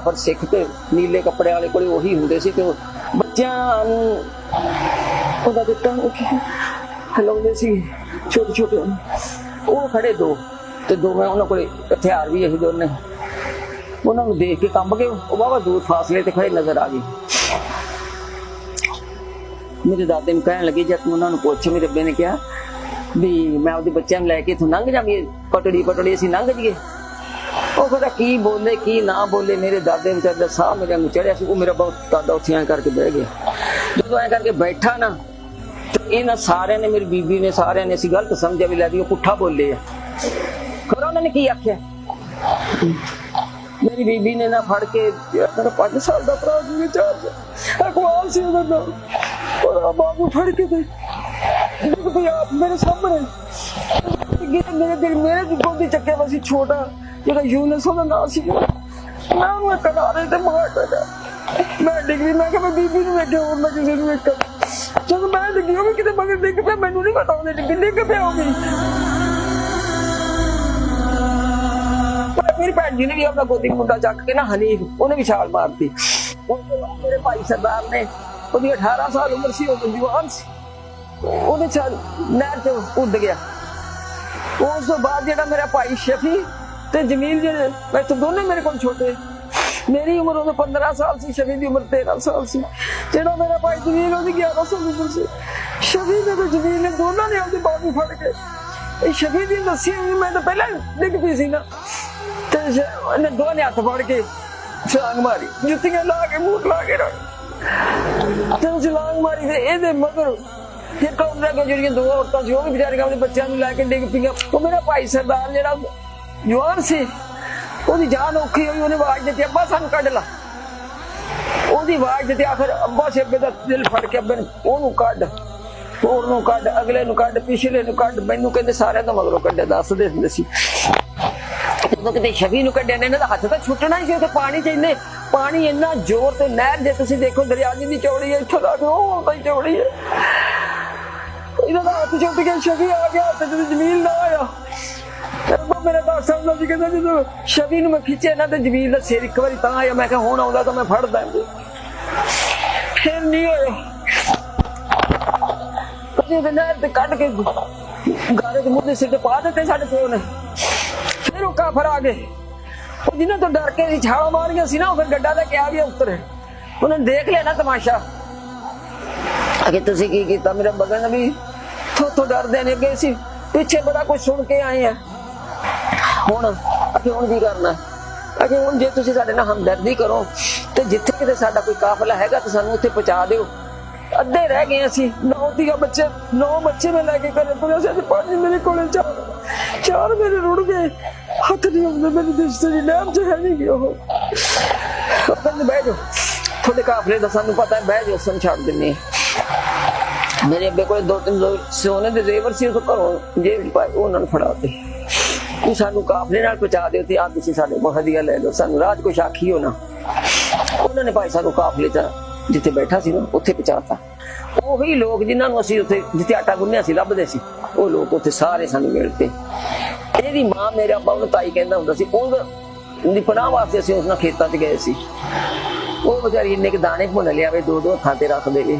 काफर सिख ते नीले कपड़े वाले कोले ਉਹੀ ਹੁੰਦੇ ਸੀ ਤੇ ਬੱਚਿਆਂ ਨੂੰ ਉਹਦਾ ਦਿੱਤਾ ਹਲਾਉਂਦੇ ਸੀ ਛੋਟੇ ਛੋਟੇ ਉਹ ਖੜੇ ਦੋ ਤੇ ਦੋਵੇਂ ਉਹਨਾਂ ਕੋਲੇ ਹਥਿਆਰ ਵੀ ਇਹੀ ਦੋਨੇ ਉਹਨਾਂ ਨੂੰ ਦੇਖ ਕੇ ਕੰਬ ਗਏ ਉਹ ਬਾਬਾ ਦੂਰ ਫਾਸਲੇ ਤੇ ਖੜੇ ਨਜ਼ਰ ਆ ਗਏ ਮੇਰੇ ਦਾਦੇ ਨੂੰ ਕਹਿਣ ਲੱਗੇ ਜਦ ਉਹਨਾਂ ਨੂੰ ਪੁੱਛ ਮੇਰੇ ਅੱਬੇ ਨੇ ਕਿਹਾ ਵੀ ਮੈਂ ਉਹਦੇ ਬੱਚਿਆਂ ਨੂੰ ਲੈ ਕੇ ਇੱਥੋਂ ਲੰਘ ਜਾਵਾਂਗੇ ਪਟੜੀ ਅਸੀਂ ਲੰਘ ਜਾਈਏ ਉਹ ਪਤਾ ਕੀ ਬੋਲੇ ਕੀ ਨਾ ਬੋਲੇ ਮੇਰੇ ਦਾਦੇ ਵਿਚਾਰੇ ਦਾ ਸਾਹ ਮੇਰੇ ਨੂੰ ਚੜਿਆ ਸੀ ਉਹ ਮੇਰਾ ਬਹੁਤ ਦਾਦਾ ਉੱਥੇ ਐਂ ਕਰਕੇ ਬਹਿ ਗਿਆ ਜਦੋਂ ਐਂ ਕਰਕੇ ਬੈਠਾ ਨਾ ਤੇ ਇਹਨਾਂ ਸਾਰਿਆਂ ਨੇ ਮੇਰੀ ਬੀਬੀ ਨੇ ਸਾਰਿਆਂ ਨੇ ਅਸੀਂ ਗਲਤ ਸਮਝਿਆ ਵੀ ਲੈ ਦੀ ਉਹ ਪੁੱਠਾ ਬੋਲੇ ਆ ਖਰਾ ਉਹਨਾਂ ਨੇ ਕੀ ਆਖਿਆ ਮੇਰੀ ਬੀਬੀ ਨੇ ਨਾ ਫੜ ਕੇ ਮੇਰਾ 5 ਸਾਲ ਦਾ ਭਰਾ ਜੀ ਚਾਰ ਅਕਵਾਲ ਸੀ ਉਹਦਾ ਨਾਮ और बाबू फड़ के थे आप मेरे सामने मेरे दिल मेरे गोदी चक्के बस छोटा जो यूनस होना ना सी मैं करा रहे थे मैं डिग्री मैं बीबी ने बैठे और मैं किसी ने जब मैं डिग्री होगी कितने मगर डिग पे मैनू नहीं पता डिग्री डिग पे होगी मेरी भैन जी ने भी अपना गोदी मुंडा चक के ना हनीफ उन्हें भी छाल मार दी मेरे भाई सरदार ने 18 साल उम्र सी जवान नहर च उड़ गया उस तो बाद जो मेरा भाई शफी ते जमील जो दोनों मेरे को छोटे मेरी उम्र उन्हें 15 साल सी शफी की उम्र 13 साल सी जो मेरा भाई जमील 11 साल उम्र से शफी ने तो जमील ने दोनों ने अपनी बाबू फड़ के शफी की दसी मैं तो पहले डिग पी सी ना दो ने हथ फड़ के छलांग मारी जुत्तियां ला के बूट ला के रख छलांग मारी थे मगर फिर कौन रह गया जो दो औरतां सी वो भी बेचारे अपने बच्चों को लैके डिग पईयां वो मेरा भाई सरदार जो जवान से ਉਹਦੀ जान औखी हुई उन्हें आवाज दी अब्बा सानू कढ ला ਉਹਦੀ आवाज दी आखिर अब्बा से अब्बे दा दिल फड़ के अब्बे ਉਹਨੂੰ ਕੱਢ ਹੋਰ ਨੂੰ ਕੱਢ ਅਗਲੇ ਨੂੰ ਕੱਢ ਪਿਛਲੇ ਨੂੰ ਕੱਢ ਮੈਨੂੰ ਕਹਿੰਦੇ ਸਾਰਿਆਂ ਤੋਂ ਮਗਰੋਂ ਕੱਢਿਆ ਦੱਸਦੇ ਹੁੰਦੇ ਸੀ ਜਦੋਂ ਕਿਤੇ ਸ਼ਫੀ ਨੂੰ ਕੱਢਿਆ ਨੇ ਇਹਨਾਂ ਦਾ ਹੱਥ ਤਾਂ ਛੁੱਟਣਾ ਹੀ ਸੀ ਉੱਥੇ ਪਾਣੀ ਚ ਇੰਨੇ ਪਾਣੀ ਇੰਨਾ ਜ਼ੋਰ ਤੇ ਨਹਿਰ ਜੇ ਤੁਸੀਂ ਦੇਖੋ ਦਰਿਆ ਜਿੰਨੀ ਚੌੜੀ ਹੈ ਇੱਥੋਂ ਤੱਕ ਉਹ ਤਾਂ ਚੌੜੀ ਹੈ ਇਹਨਾਂ ਦਾ ਹੱਥ ਛੁੱਟ ਕੇ ਸ਼ਫੀ ਆ ਗਿਆ ਤੇ ਜਦੋਂ ਜਮੀਲ ਨਾ ਆਇਆ मेरा दस साल का कहता जो शफी मैं खिंचे ना तो जमील का सिर एक बार आया मैं हूं आता तो मैं फड़ देंगे फिर नहीं होया नहर कट के गारे मुद्दे सिर पा देते साढ़े प्यो ने फिर वो काफर आ गए जिन्होंने तो डर के छाला मारिया सी ना फिर गड्ढा लेके आ गया उतरे उन्होंने देख लिया ना तमाशा अगे तुसी की कीता मेरे बगन भी थोथों डर देने गए सी पीछे बड़ा कुछ सुन के आए हैं ਹੁਣ ਕੀ ਕਰਨਾ ਅਗੇ ਹੁਣ ਜੇ ਤੁਸੀਂ ਸਾਡੇ ਨਾਲ ਹਮਦਰਦੀ ਕਰੋ ਤੇ ਜਿੱਥੇ ਕਿਤੇ ਸਾਡਾ ਕੋਈ ਕਾਫਲਾ ਹੈਗਾ ਤਾਂ ਸਾਨੂੰ ਉੱਥੇ ਪਹੁੰਚਾ ਦਿਓ ਅੱਧੇ ਰਹਿ ਗਏ ਅਸੀਂ 9 ਬੱਚੇ ਮੈਂ ਲੈ ਕੇ ਘਰੇ ਪੁਲਿਸ ਦੇ 5 ਮੇਰੇ ਕੋਲੇ 4 ਮੇਰੇ ਰੁੜ ਗਏ ਹੱਥ ਨਹੀਂ ਆਉਂਦੇ ਮੇਰੇ ਦਿਸਤੇ ਦੀ ਨਾਮ ਚ ਹੈ ਨਹੀਂ ਗਿਆ ਉਹ ਕਹਿੰਦੇ ਬਹਿ ਜਾਓ ਤੁਹਾਡੇ ਕਾਫਲੇ ਦਾ ਸਾਨੂੰ ਪਤਾ ਹੈ ਬਹਿ ਜਾਓ ਸਾਨੂੰ ਛੱਡ ਦਿੰਨੇ ਮੇਰੇ ਅੱਬੇ ਕੋਲੇ 2-3 ਸੋਨੇ ਦੇ ਜ਼ੇਵਰ ਸੀ ਉਹ ਘਰੋਂ ਜੇਬ ਚ ਪਾਏ ਉਹਨਾਂ ਨੂੰ ਫੜਾਤੇ ਤੂੰ ਸਾਨੂੰ ਕਾਫਲੇ ਨਾਲ ਪਹੁੰਚਾ ਦਿਓ ਤੇ ਆ ਤੁਸੀਂ ਸਾਡੇ ਬਹੁਤ ਵਧੀਆ ਲੈ ਲਓ ਸਾਨੂੰ ਰਾਜ ਕੁਛ ਆਖੀਓ ਨਾ ਉਹਨਾਂ ਨੇ ਭਾਈ ਸਾਨੂੰ ਕਾਫਲੇ ਚ ਜਿੱਥੇ ਬੈਠਾ ਸੀ ਨਾ ਉੱਥੇ ਪਹੁੰਚਾਤਾ ਉਹੀ ਲੋਕ ਜਿਨ੍ਹਾਂ ਨੂੰ ਅਸੀਂ ਉੱਥੇ ਜਿੱਥੇ ਆਟਾ ਗੁੰਨਿਆ ਸੀ ਲੱਭਦੇ ਸੀ ਉਹ ਲੋਕ ਉੱਥੇ ਸਾਰੇ ਸਾਨੂੰ ਮਿਲ ਪਏ ਇਹਦੀ ਮਾਂ ਮੇਰੇ ਅੱਬਾ ਨੂੰ ਤਾਈ ਕਹਿੰਦਾ ਹੁੰਦਾ ਸੀ ਉਹਦੀ ਪਨਾਹ ਵਾਸਤੇ ਅਸੀਂ ਉਸ ਨਾਲ ਖੇਤਾਂ 'ਚ ਗਏ ਸੀ ਉਹ ਵਿਚਾਰੀ ਇੰਨੇ ਕੁ ਦਾਣੇ ਭੁੰਨ ਲਿਆਵੇ 2-2 ਹੱਥਾਂ ਤੇ ਰੱਖ ਦੇਵੇ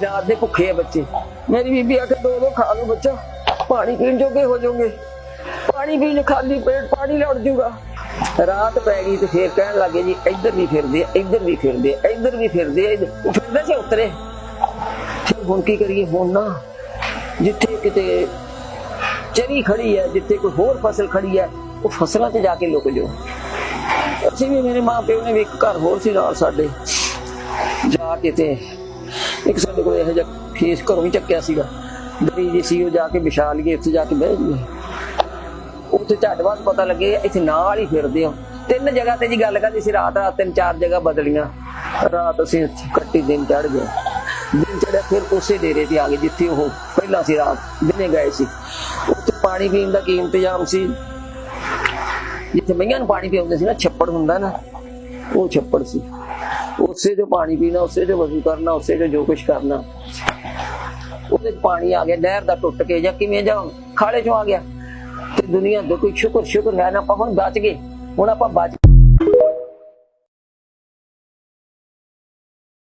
ਰਾਤ ਦੇ ਭੁੱਖੇ ਆ ਬੱਚੇ ਮੇਰੀ ਬੀਬੀ ਆਖੇ 2-2 ਖਾ ਲਓ ਬੱਚਾ ਪਾਣੀ ਪੀਣ ਜੋਗੇ ਹੋ ਜਾਓਗੇ पानी भी खाली पेट पानी लड़ जूगा रात पै गई तो फिर कहन लगे जी इधर भी फिरदे इधर भी फिरदे इधर भी फिरदे फिरदे से उतरे फिर हुण की करिए हुण ना जिथे किते चरी खड़ी है जिथे कोई होर फसल खड़ी है वो फसलों से जाके लुक जाओ ਅਸੀਂ ਵੀ ਮੇਰੇ ਮਾਂ ਪਿਓ ਨੇ ਵੀ ਇੱਕ ਘਰ ਹੋਰ ਸੀ ਨਾਲ ਸਾਡੇ ਜਾ ਕੇ ਤੇ ਇੱਕ ਸਾਡੇ ਕੋਲ ਇਹੋ ਜਿਹਾ ਫੇਸ ਘਰੋਂ ਹੀ ਚੱਕਿਆ ਸੀਗਾ ਦਰੀ ਜੀ ਸੀ ਉਹ ਜਾ ਕੇ ਵਿਛਾ ਲਈਏ ਉੱਥੇ ਜਾ ਕੇ ਬਹਿ ਜਾਈਏ ਉੱਥੇ ਝੱਟ ਬਾਅਦ ਪਤਾ ਲੱਗੇ ਇੱਥੇ ਨਾਲ ਹੀ ਫਿਰਦੇ ਹੋ 3 ਜਗ੍ਹਾ ਤੇ ਜੀ ਗੱਲ ਕਰਦੀ ਸੀ ਰਾਤ 3-4 ਜਗ੍ਹਾ ਬਦਲੀਆਂ ਰਾਤ ਅਸੀਂ ਕੱਟੀ ਦਿਨ ਚੜ ਗਏ ਦਿਨ ਚੜਿਆ ਫਿਰ ਉਸੇ ਡੇਰੇ ਤੇ ਆ ਗਏ ਜਿੱਥੇ ਉਹ ਪਹਿਲਾਂ ਸੀ ਰਾਤ ਦਿਨੇ ਗਏ ਸੀ ਉੱਥੇ ਪਾਣੀ ਪੀਣ ਦਾ ਕੀ ਇੰਤਜ਼ਾਮ ਸੀ ਜਿੱਥੇ ਮਈਆਂ ਨੂੰ ਪਾਣੀ ਪਿਆਉਂਦੇ ਸੀ ਨਾ ਛੱਪੜ ਹੁੰਦਾ ਨਾ ਉਹ ਛੱਪੜ ਸੀ ਉਸੇ ਚੋਂ ਪਾਣੀ ਪੀਣਾ ਉਸੇ ਚੋਂ ਵਜ਼ੂ ਕਰਨਾ ਉਸੇ ਚੋਂ ਜੋ ਕੁਛ ਕਰਨਾ ਉਹਦੇ ਪਾਣੀ ਆ ਗਿਆ ਨਹਿਰ ਦਾ ਟੁੱਟ ਕੇ ਜਾਂ ਕਿਵੇਂ ਜਾਂ ਖਾਲੇ ਚੋਂ ਆ ਗਿਆ ਤੇ ਦੁਨੀਆ ਦਾ ਕੋਈ ਸ਼ੁਕਰ ਹੈ ਨਾ ਆਪਾਂ ਹੁਣ ਬਚ ਗਏ ਹੁਣ ਆਪਾਂ ਬਚ